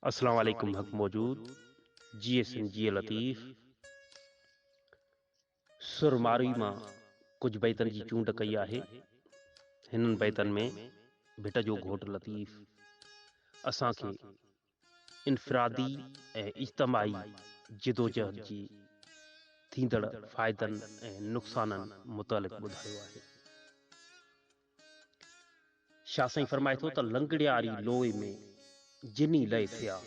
अस्सलाम वालेकुम हक मौजूद जी एस जी लतीफ़ सुरमारी मां कुछ बैतन जी चूंड कई आहे। हिनन बैतन में भिट जो घोट लतीफ़ असांखे इनफरादी ऐं इज्तमाही जिदोजहद जी थींदड़ फ़ाइदन ऐं नुक़सानन मुतालिक़ ॿुधायो आहे। शाह साईं फरमाए थो त लंगड़ियारी लोए में जिनी लय थियास,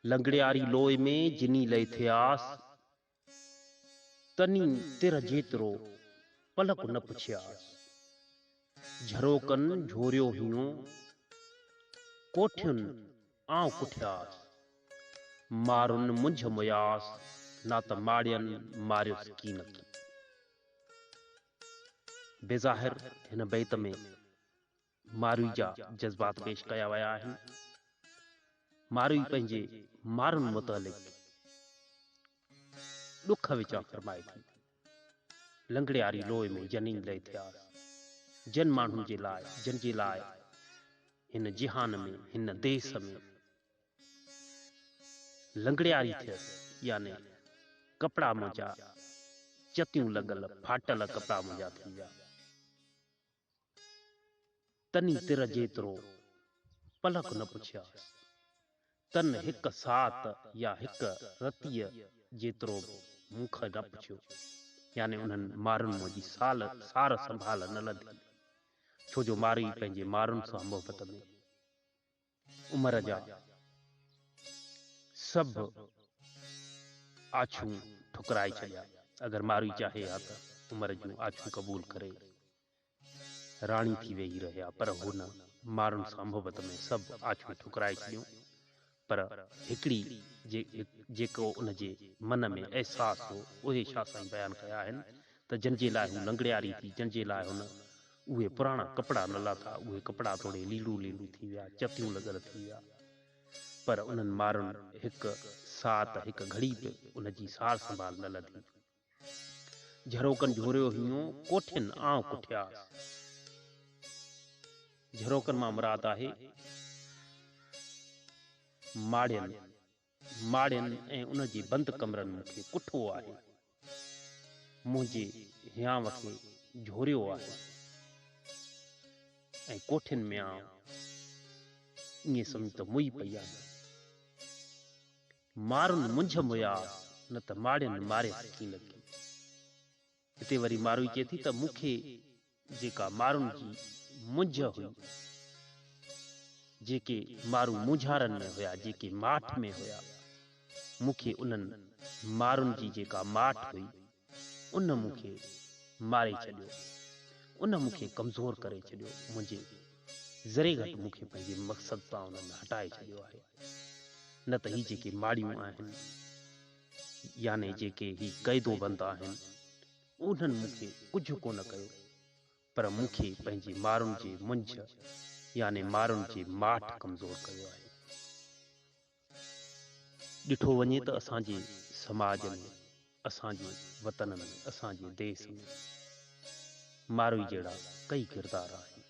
लंगड़ियारी लोए में जिनी लय थियास, तनी तिर जेतिरो पलक न पुछियास। झरोकन झोरियो हियो कोठियुन आउं कुठियास, मारुन मुंझ मुयास, ना त माड़ियन मारियुस कीनकी। बेज़ाहिर हिन बैत में मारुई जा जज़्बात पेश कया वया आहिनि। मारुई पंहिंजे मारुन मुतालिक़ ॾुख विचा फरमाए थी। लंगड़ियारी लोए में जनीन लय थियास, जन माण्हुनि जे लाइ, जन जे लाइ हिन जिहान में, हिन देश में लंगड़ियारी थियसि, याने कपड़ा मुंहिंजा चतियूं लॻल फाटल कपड़ा मुंहिंजा थी विया। तनी तिर जेतिरो पलक न पुछियास, तन हिक सात या हिक रतीअ जेतिरो मुख न पुछियो, याने उन्हनि मारुनि मुंहिंजी सार संभाल न लधी, छो जो मारुई पंहिंजे मारुनि सां मोहबत में उमिरि जा सभु आछूं ठुकराए छॾिया। अगरि मारुई चाहे हा त उमिरि जूं आछूं क़बूल करे राणी थी वेही रहिया, पर हुन मारुनि सां मोहबत में सभु आछूं ठुकराए छॾियूं। पर हिकिड़ी जेको उनजे मन में एहसास हो, उहे शाह साईं बयानु कया आहिनि त जंहिंजे लाइ हू लंगड़ियारी थी, जंहिंजे लाइ हुन उहे पुराणा कपड़ा न लाथा, उहे कपड़ा थोड़े लीलू लीलू थी विया, चतियूं लॻल थी विया। पर उन्हनि मारुनि हिकु सात हिकु घड़ी बि उनजी सार संभाल न लधी। झरोकन झोरियो हियो कोठियुनि आउं कुठियास। झरोकन मां मुराद आहे माड़ियन ऐं उनजे बंद कमरनि मूंखे कुठो आहे, मुंहिंजे हियांव खे झोरियो आहे, ऐं कोठियुनि में आउं ईअं सम्झ त मुई पई आहे। मारुनि मुंझ मुयास, न त माड़ियन मारियसि कीनकी। हिते वरी मारुई चए थी त मूंखे जेका मारुनि जी मुंझ हुई, जेके मारू मुझारनि में हुया, जेके माठ में हुया, मूंखे उन्हनि मारुनि जी जेका माठ हुई उन मूंखे मारे छॾियो, उन मूंखे कमज़ोर करे छॾियो, मुंहिंजे ज़रे घटि मूंखे पंहिंजे मक़सद सां उन्हनि हटाए छॾियो आहे। न त ही जेके माड़ियूं आहिनि, याने जेके ही क़ैदोबंद आहिनि, उन्हनि मूंखे कुझु कोन कयो, पर मूंखे पंहिंजे मारुनि जे मुंझ याने मारुनि जे माठ कमज़ोर कयो आहे। ॾिठो वञे त असांजे समाज में, असांजे वतन में, असांजे देश में मारुई जहिड़ा कई किरदार आहिनि।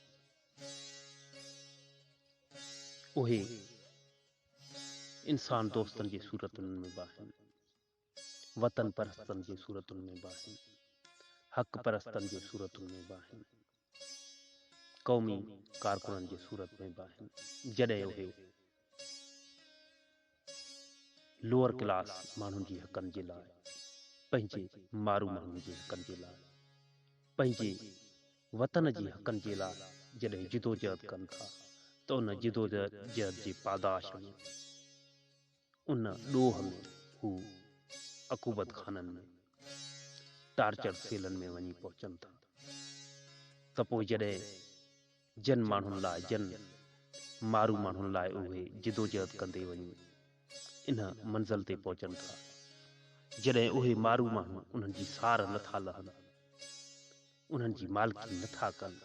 उहे इंसान दोस्तनि जी सूरतुनि में बि आहिनि, वतन परस्तनि जी सूरतुनि में बि आहिनि, हक़ परस्तनि जी सूरतुनि में बि आहिनि, क़ौमी कारकुननि जी सूरत में बि आहिनि। जॾहिं उहे लोअर क्लास माण्हुनि जी हक़नि जे लाइ, पंहिंजे मारू माण्हुनि जे हक़नि जे लाइ, पंहिंजे वतन जी हक़नि जे लाइ जॾहिं जिदोजहद कनि था, त उन जिदोजहद जे पादाश में, उन ॾोह में हू अकूबत खाननि में, टार्चर सेलनि में वञी पहुचनि था। त पोइ जॾहिं जन माण्हुनि लाइ, जन मारू माण्हुनि लाइ उहे जिदोजहद कंदे वञी इन मंज़िल ते पहुचनि था, जॾहिं उहे मारू माण्हू उन्हनि जी सार नथा लहनि, उन्हनि जी मालिकी नथा कनि,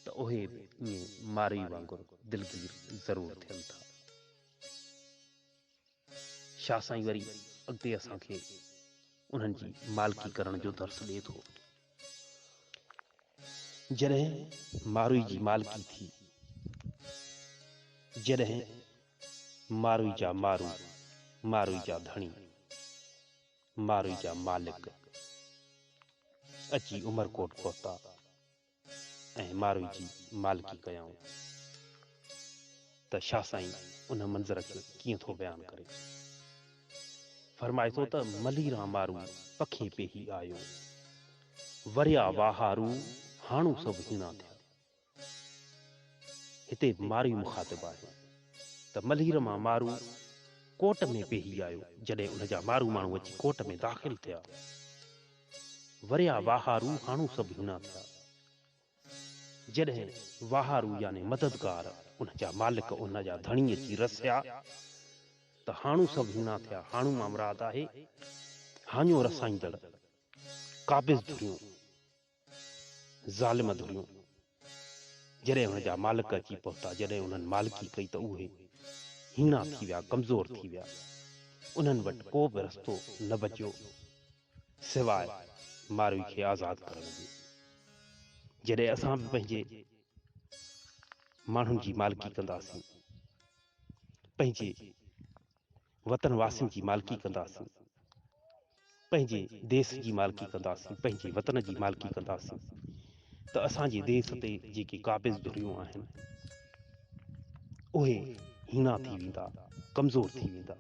त उहे बि ईअं मारुई वांगुरु दिलगीर ज़रूरु थियनि था। शाह साईं वरी अॻिते असांखे उन्हनि जी मालिकी करण जो दर्स ॾिए थो। जॾहिं मारुई जी मालिकी थी, जॾहिं मारुई जा मारू, मारुई जा धणी, मारुई जा मालिक अची उमरकोट पहुता ऐं मारुई जी मालिकी कयाऊं। त शाह साईं उन मंज़र खे कीअं थो बयानु करे। फरमाए थो त मलीरा मारू पखे पेही आयो, वरिया वाहारू हाणू सभु हीणा थिया। हिते मारू मुखातिब आहे त मलीर मां मारू कोट में पेही आयो। जॾहिं उन जा मारू माण्हू अची कोट में दाख़िल थिया, वरिया वाहारू हाणू सभु हीणा थिया। जॾहिं वाहारू यानी मददगार उन जा मालिक उन जा धणी अची रसिया त हाणू सभु हीणा थिया। हाणू मां मुराद आहे हाञो रसाईंदड़, काबिज़ धुरियूं, ज़ालिम धुरियूं। जॾहिं हुन जा मालिक अची पहुता, जॾहिं उन्हनि मालिकी कई त उहे हीणा थी विया, कमज़ोर थी विया। उन्हनि वटि को बि रस्तो न बचियो सिवाय मारुई खे आज़ादु करण जो। जॾहिं असां बि पंहिंजे माण्हुनि जी मालिकी कंदासीं, पंहिंजे वतन वासियुनि जी मालिकी कंदासीं, पंहिंजे देश जी मालिकी कंदासीं, पंहिंजे वतन जी मालिकी कंदासीं, त असांजे देश ते जेके काबिज़ धुरियूं आहिनि उहे हीणा थी वेंदा, कमज़ोर थी वेंदा।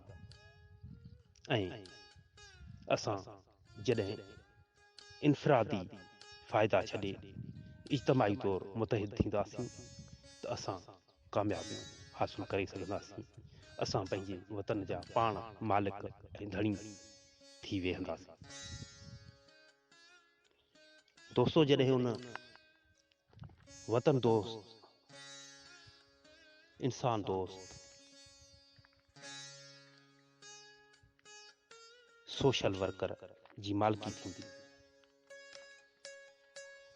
ऐं असां जॾहिं इनफरादी फ़ाइदा छॾे इज्तमाही तौर मुतहिद थींदासीं त असां कामयाबियूं हासिल करे सघंदासीं। असां पंहिंजे वतन जा पाण मालिक ऐं धणी थी वेहंदासीं। दोस्तो, जॾहिं उन वतन दोस्त, इंसान दोस्त, सोशल वर्कर जी मालिकी थींदी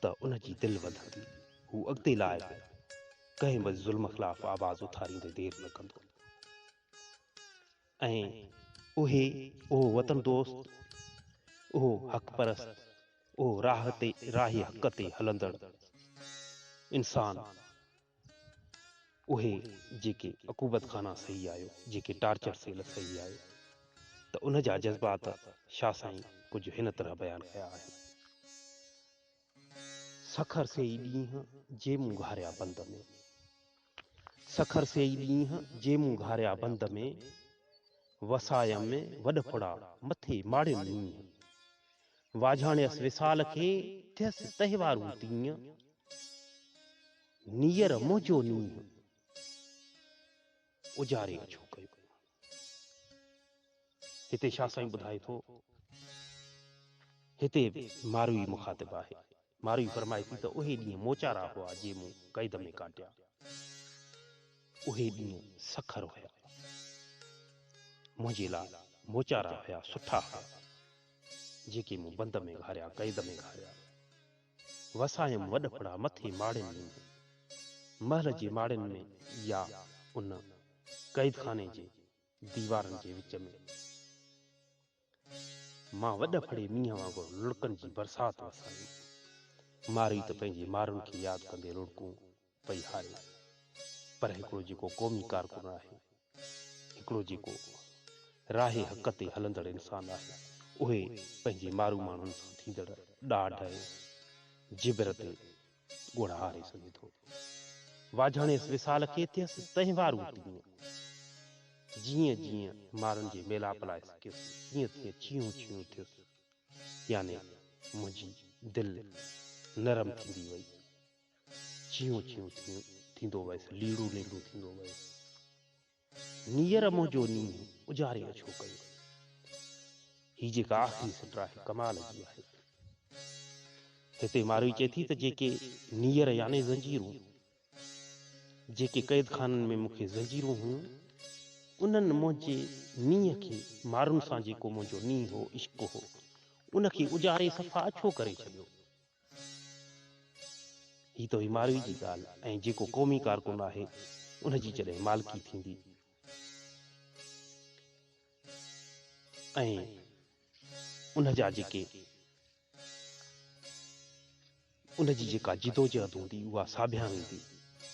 त उन जी दिलि वधंदी। हू अॻिते लाइ कंहिं बि ज़ुल्म ख़िलाफ़ आवाज़ उथारींदे देरि न कंदो। ऐं उहो वतन दोस्त, उहो हक़ परस्त, उहो राह हक़ ते हलंदड़ इंसान, उहे जेके अकूबत खाना सही आयो, जेके टार्चर सेल सही आयो, त उन जा जज़्बात शाह साईं कुझु हिन तरह बयानु कया आहिनि। सखर से ई ॾींहं जे मूं घारिया बंद में, सखर से ई ॾींहं जे मूं घारिया बंद में, वसायम में वॾ फुड़ा मथे माड़ियुनि नींहं, वाझाणियसि विसाल खे थियसि तहिवारूं तीअं, नीयर मुंहिंजो नींहं उजारे अछो कयो। हिते शाह साईं ॿुधाए थो, हिते मारुई मुखातिब आहे। मारुई फरमाए थी त उहे ॾींहं मोचारा हुआ जे मूं क़ैद में काटिया, उहे ॾींहं सखर हुया, मुंहिंजे लाइ मोचारा हुया, सुठा हुया, जेके मूं बंद में घारिया, क़ैद में घारिया। वसायम वॾ फुड़ा मथे माड़ियुनि में, महल जे माड़ियुनि में या उन क़ैद खाने जे दीवारनि जे विच में मां वॾ फड़े मींहं वांगुरु लुड़कनि जी बरसाति वसाई। मारुई त पंहिंजे मारुनि खे यादि कंदे लुड़कूं पई हारे। पर हिकिड़ो जेको क़ौमी कारकुन आहे, हिकिड़ो जेको राह हक़ ते हलंदड़ इंसान आहे, उहे पंहिंजे मारू माण्हुनि सां थींदड़ ॾाढ जिबर ते ॻोढ़ा हारे सघे थो। वाझाणियसि विसाल खे थियसि तहिवारूं तीअं, जीअं जीअं मारुनि जे मेलाप लाइ सिकियुसि, तीअं तीअं छियूं छियूं थियुसि, यानी मुंहिंजी दिलि नरम थींदी वई, छियूं छियूं थींदो वयसि, लीड़ू लीड़ू थींदो वयसि। नीयर मुंहिंजो नींहं उजारे अछो कयो। ही जेका आख़िरी सिट आहे, कमाल जी आहे। हिते मारुई चए थी त जेके नीयर यानी ज़ंजीरूं, जेके क़ैद खाननि में मूंखे ज़ंजीरूं हुयूं, उन्हनि मुंहिंजे नींहं खे, मारुनि सां जेको मुंहिंजो नींहुं हो, इश्क हो, उनखे उजारे सफ़ा अछो करे छॾियो। ही त हुई मारुई जी ॻाल्हि। ऐं जेको क़ौमी कारकुन आहे, उन जी जॾहिं मालिकी थींदी ऐं उन जा जेके उन जी जेका जिदोजहद हूंदी, उहा साबिया वेंदी।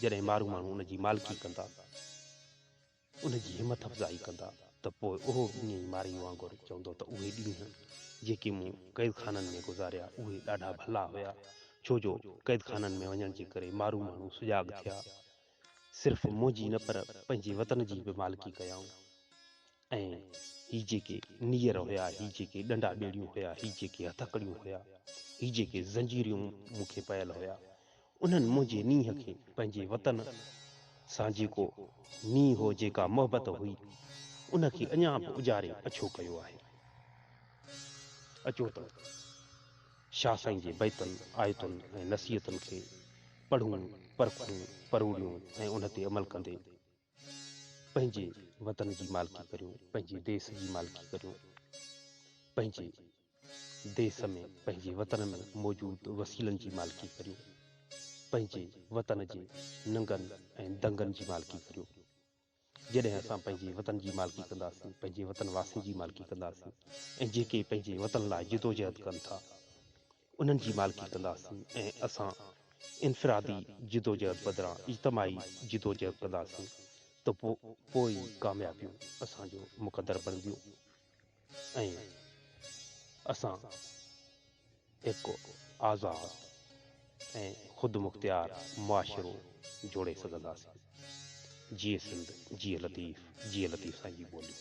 जॾहिं मारू माण्हू उन जी मालिकी कंदा उनजी हिमत अफ़ज़ाई कंदा त पोइ उहो ईअं ई मारी वांगुरु चवंदो त उहे ॾींहं जेके मूं क़ैद खाननि में गुज़ारिया उहे ॾाढा भला हुया, छो जो क़ैद खाननि में वञण जे करे माण्हू सुजाॻ थिया, सिर्फ़ु मुंहिंजी न पर पंहिंजे वतन जी बि मालिकी कयाऊं। ऐं ही जेके नीर हुया, ही जेके डंडा ॿेड़ियूं हुया, ही जेके हथकड़ियूं हुया, ही जेके ज़ंजीरियूं मूंखे पयल हुया, उन्हनि मुंहिंजे नीह खे पंहिंजे वतन सां जेको नीह हो, जेका मोहबत हुई, उनखे अञा बि उजारे अछो कयो आहे। अचो त शाह साईं जे बैतनि, आयतुनि ऐं नसीहतुनि खे पढ़ूं, परखूं, परोड़ियूं ऐं उन ते अमल कंदे पंहिंजे वतन जी मालिकी करियूं, पंहिंजे देश जी मालिकी करियूं, पंहिंजे देश में, पंहिंजे वतन में मौजूदु वसीलनि जी मालिकी करियूं, पंहिंजे वतन जे नंगनि ऐं दंगनि जी मालिकी करियूं। जॾहिं असां पंहिंजे वतन जी मालिकी कंदासीं, पंहिंजे वतन वासियुनि जी मालिकी कंदासीं, ऐं जेके पंहिंजे वतन लाइ जिदोजहद कनि था उन्हनि जी मालिकी कंदासीं, ऐं असां इनफ़रादी जिदोजहद बदिरां इज्तमाही जिदोजहद कंदासीं, त पोइ कामयाबियूं असांजो मुक़दर बणंदियूं ऐं असां हिकु आज़ाद ऐं ख़ुदि मुख़्तियार मुआशिरो जोड़े सघंदासीं। जिए सिंध, जिए लतीफ़, जिए लतीफ़ साईं जी ॿोली।